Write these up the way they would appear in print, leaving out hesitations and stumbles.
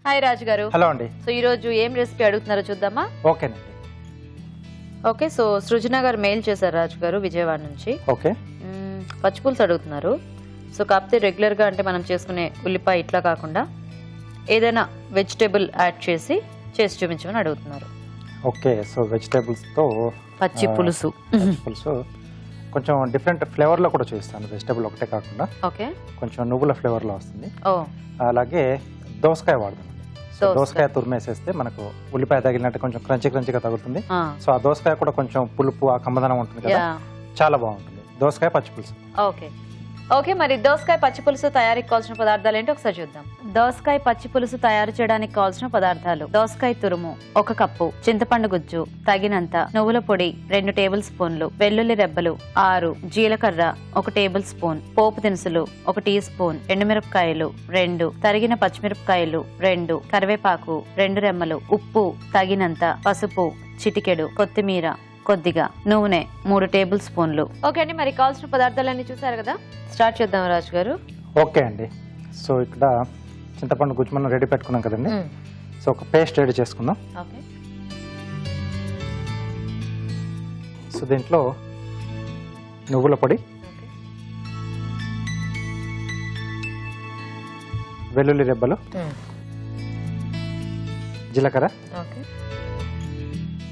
Hi రాజు గారు. Hello అండి. So ఈ రోజు ఏం రెసిపీ అడుగుతున్నారో చూద్దామా? ఓకేనండి. ఓకే, సో సృజన గారు మెయిల్ చేశారు రాజు గారు విజయవాడ నుంచి. ఓకే. పచ్చిపులుసు అడుగుతున్నారు. సో కాకపోతే రెగ్యులర్ గా అంటే మనం చేసుకునే ఉల్లిపాయ ఇట్లా కాకుండా ఏదైనా వెజిటేబుల్ యాడ్ చేసి చూపించమని అడుగుతున్నారు. ఓకే, సో వెజిటేబుల్స్ తో పచ్చి పులుసు. పులుసు కొంచెం డిఫరెంట్ ఫ్లేవర్ లో కూడా చూపిస్తాను. వెజిటేబుల్ ఒకటే కాకుండా ఓకే, కొంచెం నువ్వుల ఫ్లేవర్ లో వస్తుంది. ఓ అలాగే దోసకాయ వాడదాం. సో దోసకాయ తురిమేసేస్తే మనకు ఉల్లిపాయ తగిలినట్టు కొంచెం క్రంచిగా తగులుతుంది. సో ఆ దోసకాయ కూడా కొంచెం పులుపు ఆ కమ్మదనం ఉంటుంది కదా, చాలా బాగుంటుంది. దోసకాయ పచ్చి పులుసు. ఓకే ఓకే, మరి దోసకాయ పచ్చి పులుసు తయారీకి కావాల్సిన పదార్థాలు ఏంటో ఒకసారి చూద్దాం. దోసకాయ పచ్చి పులుసు తయారు చేయడానికి కావాల్సిన పదార్థాలు: దోసకాయ తురుము 1 కప్పు, చింతపండు గుజ్జు తగినంత, నువ్వుల పొడి 2 టేబుల్ స్పూన్లు, వెల్లుల్లి రెబ్బలు 6, జీలకర్ర 1 టేబుల్ స్పూన్, పోపు దినుసులు 1 టీ స్పూన్, ఎండుమిరపకాయలు 2, తరిగిన పచ్చిమిరపకాయలు 2, కరివేపాకు 2 రెమ్మలు, ఉప్పు తగినంత, పసుపు చిటికెడు, కొత్తిమీర కొద్దిగా, నూనె 3 టేబుల్ స్పూన్లు. ఓకే అండి, మరి కావాల్సిన పదార్థాలన్నీ చూసారు కదా, స్టార్ట్ చేద్దాం రాజు గారు. ఓకే అండి. సో ఇక్కడ చింతపండు గుజ్జు మనం రెడీ పెట్టుకున్నాం కదండి. సో ఒక పేస్ట్ రెడీ చేసుకుందాం. ఓకే, సో దీంట్లో నువ్వుల పొడి, వెల్లుల్లి రెబ్బలు, జీలకర్ర,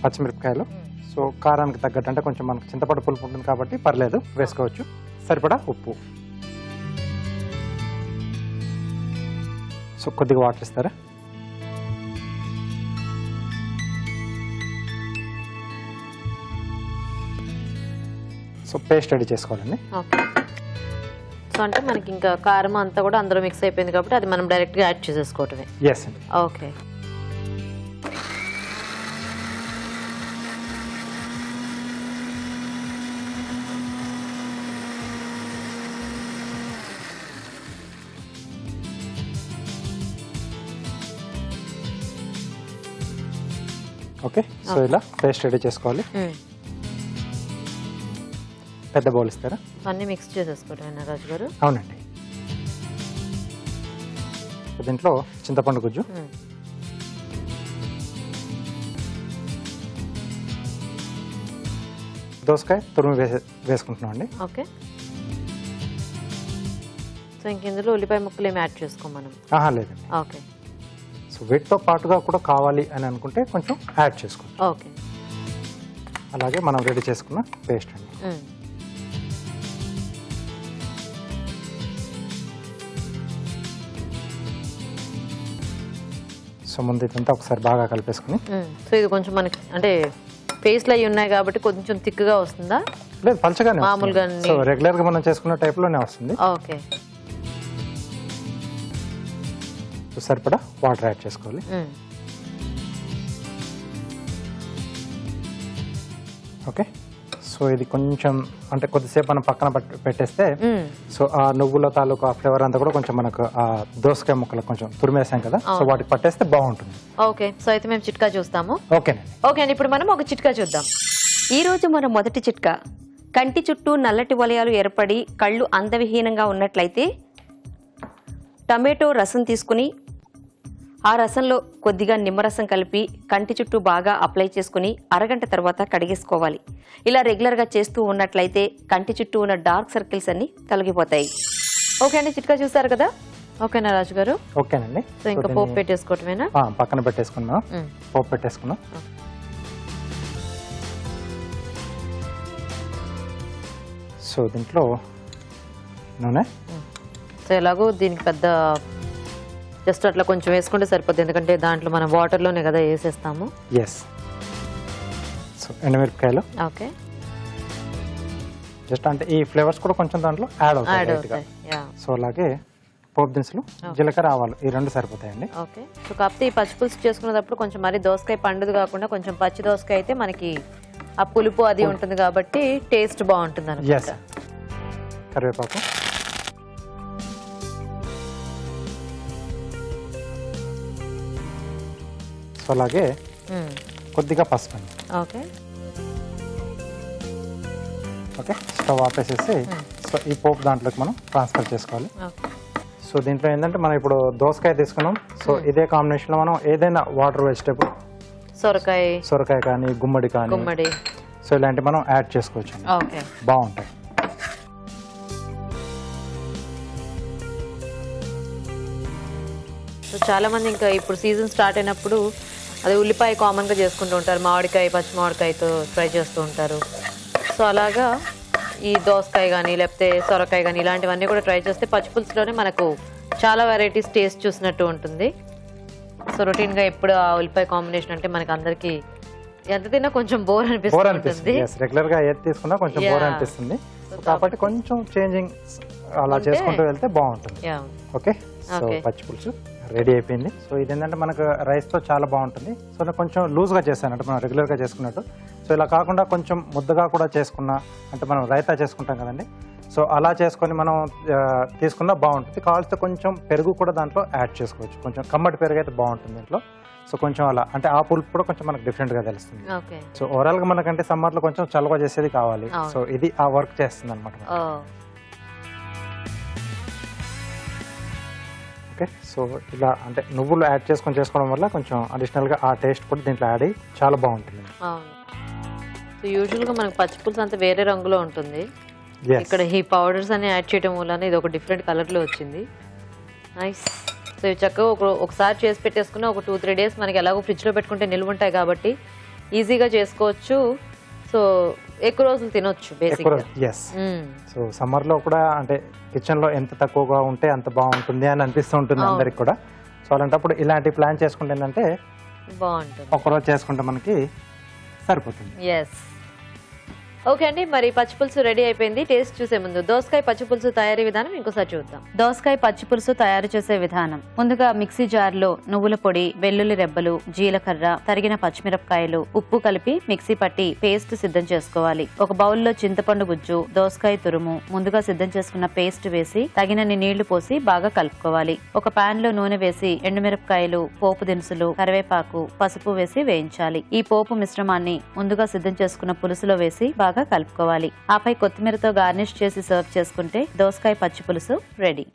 పచ్చిమిరపకాయలు. సో కారానికి తగ్గట్టు, అంటే కొంచెం మనకు చింతపండు పులుపు ఉంటుంది కాబట్టి పర్లేదు, వేసుకోవచ్చు. సరిపడా ఉప్పు. సో కొద్దిగా వాటర్ ఇస్తారా? సో పేస్ట్ రెడీ చేసుకోవాలండి. ఓకే, సో అంటే మనకి ఇంకా కారం అంతా కూడా అందులో మిక్స్ అయిపోయింది కాబట్టి అది మనం డైరెక్ట్గా యాడ్ చేసేసుకోవటమే. ఎస్ అండి. Okay, okay. సో ఇలా పేస్ట్ రెడీ చేసుకోవాలి. పెద్ద బౌల్ ఇస్తారా? అన్ని మిక్స్ చేసేసుకోవటమేనా రాజు గారు? అవునండి. దీంట్లో చింతపండు గుజ్జు, దోసకాయ తురుము వేసుకుంటున్నాం అండి. ఓకే, సో ఇంక ఇందులో ఉల్లిపాయ ముక్కలు ఏమి యాడ్ చేసుకోం మనం? లేదండి. ఓకే, సో వీటితో పాటుగా కూడా కావాలి అని అనుకుంటే కొంచెం యాడ్ చేసుకోండి. ఓకే, అలాగే మనం రెడీ చేసుకున్న పేస్ట్ అండి. సో ముందు ఇదంతా ఒకసారి బాగా కలిపేసుకుని, సో ఇది కొంచెం మనకి అంటే పేస్ట్లు అవి ఉన్నాయి కాబట్టి కొంచెం థిక్గా వస్తుందా? లేదు, పలచగానే మామూలుగా. సో రెగ్యులర్ గా మనం చేసుకున్న టైప్ లోనే వస్తుంది. ఓకే, సో సరిపడా వాటర్ యాడ్ చేసుకోవాలి. ఓకే, సో ఇది కొంచెం అంటే కొద్దిసేపు మనం పక్కన పెట్టేస్తే, సో ఆ నువ్వుల తాలూకు ఆ ఫ్లేవర్ అంతా కూడా కొంచెం మనకు ఆ దోసకాయ ముక్కలు కొంచెం తురిమేసాం కదా, సో వాటికి పట్టేస్తే బాగుంటుంది. ఓకే, సో అయితే మేము చిట్కా చూస్తాము. ఓకేనండి. ఓకే అండి, ఇప్పుడు మనం ఒక చిట్కా చూద్దాం. ఈ రోజు మన మొదటి చిట్కా: కంటి చుట్టూ నల్లటి వలయాలు ఏర్పడి కళ్ళు అందవిహీనంగా ఉన్నట్లయితే టమాటో రసం తీసుకుని ఆ రసంలో కొద్దిగా నిమ్మరసం కలిపి కంటి చుట్టూ బాగా అప్లై చేసుకుని అరగంట తర్వాత కడిగేసుకోవాలి. ఇలా రెగ్యులర్గా చేస్తూ ఉన్నట్లయితే కంటి చుట్టూ ఉన్న డార్క్ సర్కిల్స్ అన్ని తొలగిపోతాయి. ఓకే అండి, చిట్కా చూసారు కదా. ఓకేనా రాజు గారు? ఓకేనండి. సో ఇంకా పోపు పెట్టేసుకోవటమేనా? పక్కన పెట్టేసుకున్నాం, పోపు పెట్టేసుకున్నాం. సో దీంట్లో నూనె, సో ఎలాగో దీనికి పెద్ద జస్ట్ అట్లా కొంచెం వేసుకుంటే సరిపోద్ది, ఎందుకంటే దాంట్లో మనం వాటర్లోనే కదా వేసేస్తాము. ఎస్. సో ఎండుమిరపకాయలు. ఓకే, జస్ట్ అంటే ఈ ఫ్లేవర్స్ కూడా కొంచెం దాంట్లో యాడ్ అవుతాయి. సో అలాగే పోపు దినుసులు, జీలకర్ర, ఆవాలు, ఈ 2 సరిపోతాయండి. ఓకే, సో కాకపోతే ఈ పచ్చి పులుసు చేసుకునేటప్పుడు కొంచెం మరి దోసకాయ పండుది కాకుండా కొంచెం పచ్చి దోసకాయ అయితే మనకి ఆ పులుపు అది ఉంటుంది కాబట్టి టేస్ట్ బాగుంటుంది అన్నమాట. కరివేపాకు, సో అలాగే కొద్దిగా పసుపు అండి. ఓకే, ఓకే, స్టవ్ ఆపేసేసి సో ఈ పోపు దాంట్లోకి మనం ట్రాన్స్ఫర్ చేసుకోవాలి. ఓకే, సో దీంట్లో ఏంటంటే మనం ఇప్పుడు దోసకాయ తీసుకున్నాం, సో ఇదే కాంబినేషన్ లో మనం ఏదైనా వాటర్ వెజిటేబుల్, సొరకాయ కానీ గుమ్మడి కానీ, సో ఇలాంటి మనం యాడ్ చేసుకోవచ్చు. బాగుంటాయి. సో చాలా మంది ఇంకా ఇప్పుడు సీజన్ స్టార్ట్ అయినప్పుడు అది ఉల్లిపాయ కామన్గా చేసుకుంటూ ఉంటారు, మామిడికాయ పచ్చి మామిడికాయతో ఫ్రై చేస్తూ ఉంటారు. సో అలాగా ఈ దోసకాయ కానీ లేకపోతే సొరకాయ కానీ ఇలాంటివన్నీ కూడా ట్రై చేస్తే పచ్చిపులుసులోనే మనకు చాలా వెరైటీస్ టేస్ట్ చూసినట్టు ఉంటుంది. సో రొటీన్గా ఎప్పుడు ఆ ఉల్లిపాయ కాంబినేషన్ అంటే మనకి అందరికీ ఎంత తిన్నా కొంచెం బోర్ అనిపిస్తుంది. రెగ్యులర్ గా ఏది తీసుకున్నా కొంచెం బోర్ అనిపిస్తుంది. కాబట్టి కొంచెం చేంజింగ్ అలా చేసుకుంటూ వెళ్తే బాగుంటుంది. ఓకే, సో పచ్చి పులుసు రెడీ అయిపోయింది. సో ఇది ఏంటంటే మనకు రైస్ తో చాలా బాగుంటుంది. సో నేను కొంచెం లూజ్ గా చేశాను, అంటే మనం రెగ్యులర్ గా చేసుకున్నట్టు. సో ఇలా కాకుండా కొంచెం ముద్దగా కూడా చేసుకున్నా, అంటే మనం రైతా చేసుకుంటాం కదండి, సో అలా చేసుకొని మనం తీసుకున్నా బాగుంటుంది. కావాల్సితే కొంచెం పెరుగు కూడా దాంట్లో యాడ్ చేసుకోవచ్చు. కొంచెం కమ్మటి పెరుగు అయితే బాగుంటుంది దీంట్లో. సో కొంచెం అలా అంటే ఆ పులుపు కూడా కొంచెం మనకు డిఫరెంట్ గా తెలుస్తుంది. సో ఓవరాల్ గా మనకంటే సమ్మర్ లో కొంచెం చల్లగా చేసేది కావాలి. సో ఇది ఆ వర్క్ చేస్తుంది అనమాట. ఓకే, సో ఇలా అంటే నువ్వులు యాడ్ చేసుకోవడం వల్ల కొంచెం అడిషనల్ గా ఆ టేస్ట్ కూడా దీంట్లో యాడ్ అయ్యి చాలా బాగుంటుంది. సో యూజువల్ గా మనకు పచ్చి పులుసు అంతా వేరే రంగులో ఉంటుంది, ఇక్కడ ఈ పౌడర్స్ అన్ని యాడ్ చేయడం వల్ల ఇది ఒక డిఫరెంట్ కలర్ లో వచ్చింది. నైస్. సో ఇవి చక్కగా ఒకసారి చేసి పెట్టేసుకున్న ఒక 2-3 days మనకి ఎలాగో ఫ్రిడ్జ్ లో పెట్టుకుంటే నిల్వ ఉంటాయి కాబట్టి ఈజీగా చేసుకోవచ్చు. సో ఎక్కువ రోజులు తినొచ్చు బేసిక్గా. సో సమ్మర్ లో కూడా అంటే కిచెన్ లో ఎంత తక్కువగా ఉంటే అంత బాగుంటుంది అని అనిపిస్తూ ఉంటుంది అందరికి కూడా. సో అలాంటప్పుడు ఇలాంటి ప్లాన్ చేసుకుంటే ఏంటంటే బాగుంటుంది, ఒకరోజు చేసుకుంటే మనకి సరిపోతుంది. ఓకే అండి, మరి పచ్చిపులుసు రెడీ అయిపోయింది. టేస్ట్ చూసే ముందు దోసకాయ పచ్చిపులుసు తయారీ విధానం ఇంకోసారి చూద్దాం. దోసకాయ పచ్చిపులుసు తయారు చేసే విధానం. ముందుగా మిక్సీ జార్ లో నువ్వుల పొడి, వెల్లుల్లి రెబ్బలు, జీలకర్ర, తరిగిన పచ్చిమిరపకాయలు, ఉప్పు కలిపి మిక్సీ పట్టి పేస్ట్ సిద్ధం చేసుకోవాలి. ఒక బౌల్లో చింతపండు గుజ్జు, దోసకాయ తురుము, ముందుగా సిద్ధం చేసుకున్న పేస్ట్ వేసి తగినన్ని నీళ్లు పోసి బాగా కలుపుకోవాలి. ఒక పాన్ లో నూనె వేసి ఎండుమిరపకాయలు, పోపు దినుసులు, కరివేపాకు, పసుపు వేసి వేయించాలి. ఈ పోపు మిశ్రమాన్ని ముందుగా సిద్ధం చేసుకున్న పులుసులో వేసి బాగా కలుపుకోవాలి. ఆపై కొత్తిమీరతో గార్నిష్ చేసి సర్వ్ చేసుకుంటే దోసకాయ పచ్చి పులుసు రెడీ.